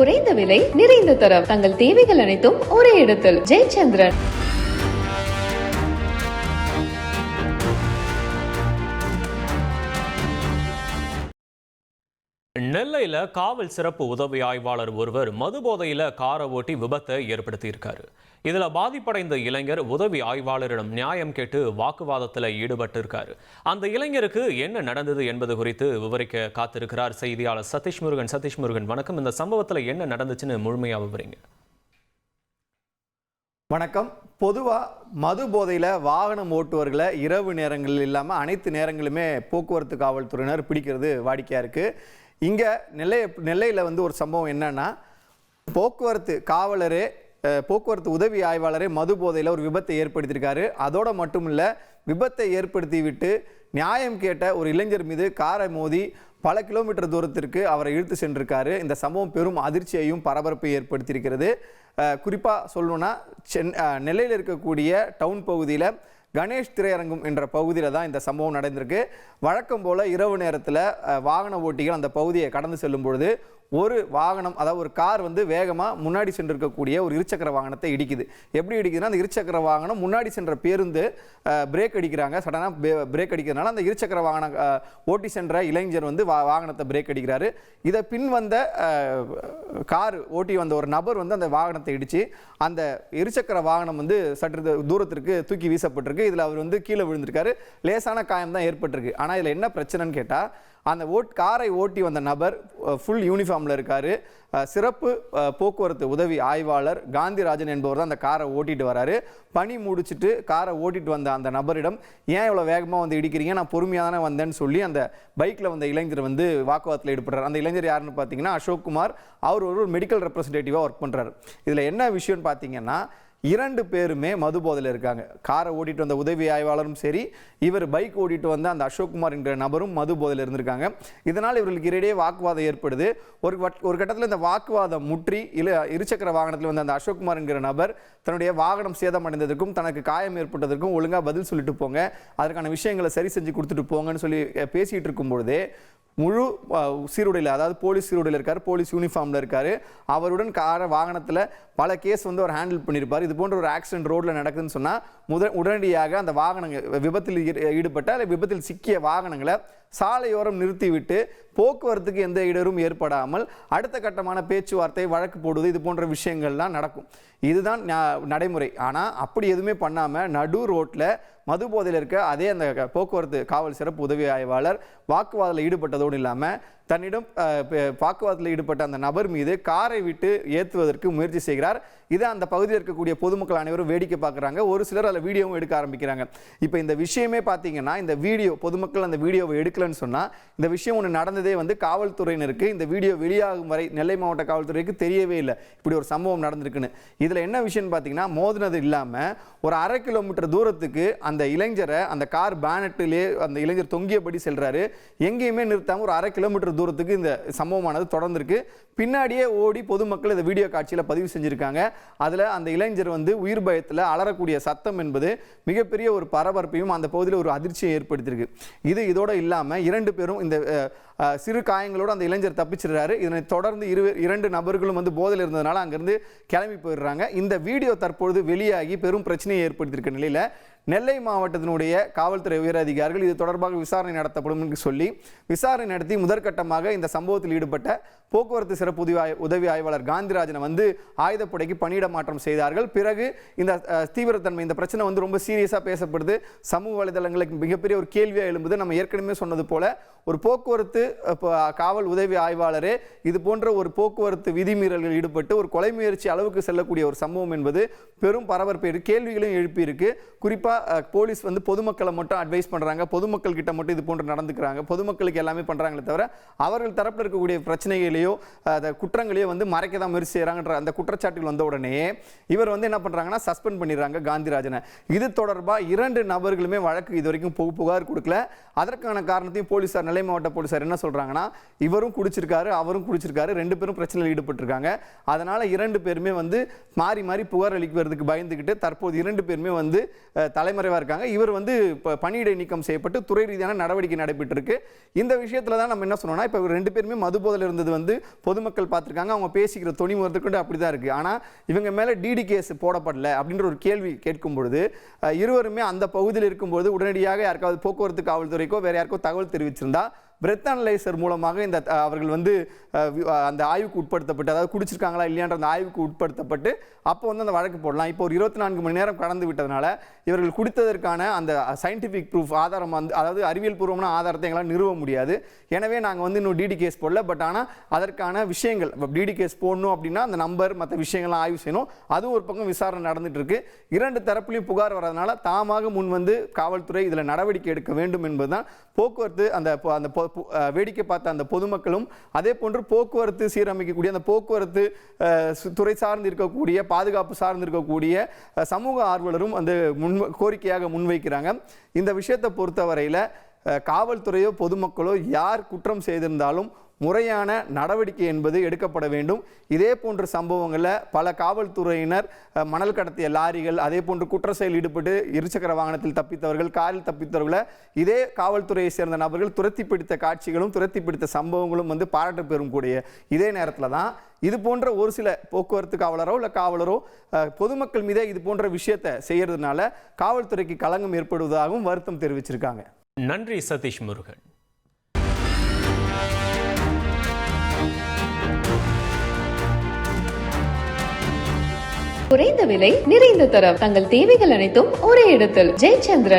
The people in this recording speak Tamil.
குறைந்த விலை நிறைந்த தரம் தங்கள் தேவைகள் அனைத்தும் ஒரே இடத்தில் ஜெயச்சந்திரன். நெல்லையில காவல் சிறப்பு உதவி ஆய்வாளர் ஒருவர் மது போதையில காரை ஓட்டி விபத்தை ஏற்படுத்தியிருக்காரு. இதுல பாதிப்படைந்த இளைஞர் உதவி ஆய்வாளரிடம் நியாயம் கேட்டு வாக்குவாதத்தில் ஈடுபட்டு இருக்காரு. அந்த இளைஞருக்கு என்ன நடந்தது என்பது குறித்து விவரிக்க காத்திருக்கிறார் செய்தியாளர் சதீஷ் முருகன். சதீஷ் முருகன், வணக்கம். இந்த சம்பவத்தில் என்ன நடந்துச்சுன்னு முழுமையாக விவரிங்க. வணக்கம். பொதுவாக மது போதையில் வாகனம் ஓட்டுவர்களை இரவு நேரங்கள் இல்லாமல் அனைத்து நேரங்களுமே போக்குவரத்து காவல்துறையினர் பிடிக்கிறது வாடிக்கையாக இருக்குது. இங்கே நெல்லையில் வந்து ஒரு சம்பவம் என்னன்னா, போக்குவரத்து உதவி ஆய்வாளரே மது போதையில் ஒரு விபத்தை ஏற்படுத்தியிருக்காரு. அதோடு மட்டும் இல்லை, விபத்தை ஏற்படுத்தி விட்டு நியாயம் கேட்ட ஒரு இளைஞர் மீது காரை மோதி பல கிலோமீட்டர் தூரத்திற்கு அவரை இழுத்து சென்றிருக்காரு. இந்த சம்பவம் பெரும் அதிர்ச்சியையும் பரபரப்பை ஏற்படுத்தியிருக்கிறது. குறிப்பாக சொல்லணும்னா, நெல்லையில் இருக்கக்கூடிய டவுன் பகுதியில் கணேஷ் திரையரங்கம் என்ற பகுதியில் தான் இந்த சம்பவம் நடந்திருக்கு. வழக்கம் போல் இரவு நேரத்தில் வாகன ஓட்டிகள் அந்த பகுதியை கடந்து செல்லும் பொழுது ஒரு வாகனம், அதாவது ஒரு கார் வந்து வேகமாக முன்னாடி சென்றிருக்கக்கூடிய ஒரு இருசக்கர வாகனத்தை இடிக்குது. எப்படி இடிக்குதுன்னா, அந்த இருசக்கர வாகனம் முன்னாடி சென்ற பேருந்து பிரேக் அடிக்கிறாங்க. சடனாக பிரேக் அடிக்கிறதுனால அந்த இருசக்கர வாகனம் ஓட்டி சென்ற இளைஞர் வந்து வாகனத்தை பிரேக் அடிக்கிறாரு. இதை பின் வந்த கார் ஓட்டி வந்த ஒரு நபர் வந்து அந்த வாகனத்தை இடித்து அந்த இருசக்கர வாகனம் வந்து சற்று தூரத்திற்கு தூக்கி வீசப்பட்டிருக்கு. இதில் அவர் வந்து கீழே விழுந்திருக்காரு. லேசான காயம் தான் ஏற்பட்டிருக்கு. ஆனால் இதில் என்ன பிரச்சனைன்னு கேட்டால், அந்த காரை ஓட்டி வந்த நபர் ஃபுல் யூனிஃபார்மில் இருக்கார். சிறப்பு போக்குவரத்து உதவி ஆய்வாளர் காந்திராஜன் என்பவர் தான் அந்த காரை ஓட்டிட்டு வராரு. பணி முடிச்சுட்டு காரை ஓட்டிட்டு வந்த அந்த நபரிடம், ஏன் இவ்வளோ வேகமாக வந்து இடிக்கிறீங்க, நான் பொறுமையாக தானே வந்தேன்னு சொல்லி அந்த பைக்கில் வந்த இளைஞர் வந்து வாக்குவாதத்தில் ஈடுபடுறார். அந்த இளைஞர் யாருன்னு பார்த்தீங்கன்னா அசோக் குமார். அவர் ஒரு மெடிக்கல் ரெப்ரஸன்டேட்டிவாக ஒர்க் பண்ணுறாரு. இதில் என்ன விஷயம்னு பார்த்தீங்கன்னா, இரண்டு பேருமே மது போதையில் இருக்காங்க. காரை ஓட்டிட்டு வந்த உதவி ஆய்வாளரும் சரி, இவர் பைக் ஓட்டிட்டு வந்த அந்த அசோக் குமார் என்கிற நபரும் மது போதையில் இருந்திருக்காங்க. இதனால் இவர்களுக்கு இடையே வாக்குவாதம் ஏற்படுது. ஒரு கட்டத்தில் இந்த வாக்குவாதம் முற்றி இருசக்கர வாகனத்தில் வந்த அந்த அசோக் குமார் என்கிற நபர் தன்னுடைய வாகனம் சேதமடைந்ததற்கும் தனக்கு காயம் ஏற்பட்டதற்கும் ஒழுங்காக பதில் சொல்லிட்டு போங்க, அதற்கான விஷயங்களை சரி செஞ்சு கொடுத்துட்டு போங்கன்னு சொல்லி பேசிகிட்டு இருக்கும்பொழுதே முழு சீருடையில், அதாவது போலீஸ் சீருடையில் இருக்கார், போலீஸ் யூனிஃபார்மில் இருக்கார். அவருடன் வாகனத்தில் பல கேஸ் வந்து அவர் ஹேண்டில் பண்ணியிருப்பார். இது போன்ற ஒரு ஆக்சிடென்ட் ரோட்டில் நடக்குதுன்னு சொன்னால் உடனடியாக அந்த வாகனங்கள் விபத்தில் ஈடுபட்ட அல்லது விபத்தில் சிக்கிய வாகனங்களை சாலையோரம் நிறுத்திவிட்டு போக்குவரத்துக்கு எந்த இடரும் ஏற்படாமல் அடுத்த கட்டமான பேச்சுவார்த்தை, வழக்கு போடுவது, இது போன்ற விஷயங்கள்லாம் நடக்கும். இதுதான் நடைமுறை. ஆனால் அப்படி எதுவுமே பண்ணாமல் நடு ரோட்டில் மது போதையில் இருக்க அதே அந்த போக்குவரத்து காவல் சிறப்பு உதவி ஆய்வாளர் வாக்குவாதத்தில் ஈடுபட்டதோடு இல்லாமல் தன்னிடம் வாக்குவாதத்தில் ஈடுபட்ட அந்த நபர் மீது காரை விட்டு ஏற்றுவதற்கு முயற்சி செய்கிறார். இதை அந்த பகுதியில் இருக்கக்கூடிய பொதுமக்கள் அனைவரும் வேடிக்கை பார்க்குறாங்க. ஒரு சிலர் அதில் வீடியோவும் எடுக்க ஆரம்பிக்கிறாங்க. இப்போ இந்த விஷயமே பார்த்தீங்கன்னா, இந்த வீடியோ பொதுமக்கள் அந்த வீடியோவை எடுக்கலன்னு சொன்னால், இந்த விஷயம் ஒன்று நடந்ததே வந்து காவல்துறையினருக்கு இந்த வீடியோ வெளியாகும் வரை நெல்லை மாவட்ட காவல்துறைக்கு தெரியவே இல்லை இப்படி ஒரு சம்பவம் நடந்திருக்குன்னு. இதில் என்ன விஷயம்னு பார்த்தீங்கன்னா, மோதினது இல்லாமல் ஒரு 1/2 கிலோமீட்டர் தூரத்துக்கு அந்த இளைஞரை அந்த கார் பேனட்டிலே அந்த இளைஞர் தொங்கியபடி செல்றாரு. எங்கேயுமே நிறுத்தாமல் ஒரு 1/2 கிலோமீட்டர் தூரத்துக்கு இந்த சம்பவமானது தொடர்ந்திருக்கு. பின்னாடியே ஓடி பொதுமக்கள் இந்த வீடியோ காட்சியில் பதிவு செஞ்சிருக்காங்க. அதில் அந்த இளைஞர் வந்து உயிர் பயத்தில் அலறக்கூடிய சத்தம் என்பது மிகப்பெரிய ஒரு பரபரப்பையும் அந்த பகுதியில் ஒரு அதிர்ச்சியை ஏற்படுத்தியிருக்கு. இதோட இல்லாமல் 2 பேரும் இந்த சிறு காயங்களோடு அந்த இளைஞர் தப்பிச்சிடுறாரு. இதனை தொடர்ந்து 2 நபர்களும் வந்து போதையில் இருந்ததுனால அங்கிருந்து கிளம்பி போயிடுறாங்க. இந்த வீடியோ தற்பொழுது வெளியாகி பெரும் பிரச்சனையை ஏற்படுத்தியிருக்க நிலையில் நெல்லை மாவட்டத்தினுடைய காவல்துறை உயர் அதிகாரிகள் இது தொடர்பாக விசாரணை நடத்தப்படும் என்று சொல்லி விசாரணை நடத்தி முதற்கட்டமாக இந்த சம்பவத்தில் ஈடுபட்ட போக்குவரத்து சிறப்பு உதவி ஆய்வாளர் காந்திராஜனை வந்து ஆயுதப்படைக்கு பணியிட மாற்றம் செய்தார்கள். பிறகு இந்த தீவிரத்தன்மை, இந்த பிரச்சனை வந்து ரொம்ப சீரியஸாக பேசப்படுது. சமூக வலைதளங்களுக்கு மிகப்பெரிய ஒரு கேள்வியாக எழும்புது. நம்ம ஏற்கனவே சொன்னது போல ஒரு போக்குவரத்து காவல் உதவி ஆய்வாளரே இது போன்ற ஒரு போக்குவரத்து விதிமீறல்கள் ஈடுபட்டு ஒரு கொலை முயற்சி அளவுக்கு செல்லக்கூடிய ஒரு சம்பவம் என்பது பெரும் பரபரப்பை கேள்விகளையும் எழுப்பியிருக்கு. குறிப்பாக போலீஸ் வந்து பொதுமக்களை மட்டும் அட்வைஸ் பண்ணுறாங்க, பொதுமக்கள் கிட்ட மட்டும் இது போன்று நடந்துக்கிறாங்க, பொதுமக்களுக்கு எல்லாமே பண்ணுறாங்களே தவிர அவர்கள் தரப்பில் இருக்கக்கூடிய பிரச்சனைகளையோ குற்றங்களையோ வந்து மறைக்க தான் முயற்சி செய்கிறாங்கன்ற அந்த குற்றச்சாட்டுகள் வந்த உடனே இவர் வந்து என்ன பண்ணுறாங்கன்னா சஸ்பெண்ட் பண்ணிடுறாங்க காந்திராஜனை. இது தொடர்பாக 2 நபர்களுமே வழக்கு இது வரைக்கும் புகார் கொடுக்கல. அதற்கான காரணத்தையும் போலீசார், நெல்லை மாவட்ட போலீசார் என்ன என்ன சொல்றாங்கன்னா, இவரும் குடிச்சிருக்காரு, அவரும் குடிச்சிருக்காரு, 2 பேரும் பிரச்சனையில் ஈடுபட்டிருக்காங்க. அதனால 2 பேருமே வந்து மாறி மாறி புகார் அளிக்கிறதுக்கு பயந்துகிட்டு தற்போது 2 பேருமே வந்து தலைமறைவா இருக்காங்க. இவர் வந்து பணியிடை நீக்கம் செய்யப்பட்டு துறை ரீதியான நடவடிக்கை நடைபெற்று இருக்கு. இந்த விஷயத்துல தான் நம்ம என்ன சொன்னோம்னா, இப்ப 2 பேருமே மதுபோதையில் இருந்தது வந்து பொதுமக்கள் பார்த்திருக்காங்க. அவங்க பேசிக்கிற துணி முதற்கொண்டு அப்படிதான் இருக்கு. ஆனா இவங்க மேல டிடி கேஸ் போடப்படல அப்படின்ற ஒரு கேள்வி கேட்கும் பொழுது இருவருமே அந்த பகுதியில் இருக்கும்போது உடனடியாக யாருக்காவது போக்குவரத்து காவல்துறைக்கோ வேற யாருக்கோ தகவல் தெரிவிச்சிருந்தா பிரெத் அனலைசர் மூலமாக இந்த அவர்கள் வந்து அந்த ஆய்வுக்கு உட்படுத்தப்பட்டு, அதாவது குடிச்சிருக்காங்களா இல்லையான்ற அந்த ஆய்வுக்கு உட்படுத்தப்பட்டு அப்போ வந்து அந்த வழக்கு போடலாம். இப்போ ஒரு 24 மணி நேரம் கடந்து விட்டதுனால இவர்கள் குடித்ததற்கான அந்த சயின்டிஃபிக் ப்ரூஃப் ஆதாரம் வந்து, அதாவது அறிவியல் பூர்வமான ஆதாரத்தை எங்களால் நிறுவ முடியாது. எனவே நாங்கள் வந்து இன்னும் டிடி கேஸ் போடல. பட் ஆனால் அதற்கான விஷயங்கள் டிடி கேஸ் போடணும் அப்படின்னா அந்த நம்பர் மற்ற விஷயங்கள்லாம் ஆய்வு செய்யணும். அதுவும் ஒரு பக்கம் விசாரணை நடந்துட்டு இருக்கு. 2 தரப்புலையும் புகார் வர்றதுனால தாமாக முன் வந்து காவல்துறை இதில் நடவடிக்கை எடுக்க வேண்டும் என்பதுதான் போக்குவரத்து அந்த வேடிக்கை பார்த்த அந்த பொதுமக்களும், அதே போன்று போக்குவரத்து சீரமைக்கக்கூடிய அந்த போக்குவரத்து துறை சார்ந்து இருக்கக்கூடிய, பாதுகாப்பு சார்ந்து இருக்கக்கூடிய சமூக ஆர்வலரும் அந்த கோரிக்கையாக முன்வைக்கிறாங்க. இந்த விஷயத்தை பொறுத்தவரையில் காவல்துறையோ பொதுமக்களோ யார் குற்றம் செய்திருந்தாலும் முறையான நடவடிக்கை என்பது எடுக்கப்பட வேண்டும். இதே போன்ற சம்பவங்களில் பல காவல்துறையினர் மணல் கடத்திய லாரிகள், அதே போன்று குற்ற செயல் ஈடுபட்டு இருசக்கர வாகனத்தில் தப்பித்தவர்கள், காரில் தப்பித்தவர்களை இதே காவல்துறையை சேர்ந்த நபர்கள் துரத்தி பிடித்த காட்சிகளும் துரத்தி பிடித்த சம்பவங்களும் வந்து பாராட்டு பெறும் கூடிய இதே நேரத்தில் தான் இது போன்ற ஒரு சில போக்குவரத்து காவலரோ இல்லை காவலரோ பொதுமக்கள் மீதே இது போன்ற விஷயத்தை செய்யறதுனால காவல்துறைக்கு களங்கம் ஏற்படுவதாகவும் வருத்தம் தெரிவிச்சிருக்காங்க. நன்றி சதீஷ் முருகன். குறைந்த விலை, நிறைந்த தரம், தங்கள் தேவைகள் அனைத்தும் ஒரே இடத்தில். ஜெயச்சந்திரன்.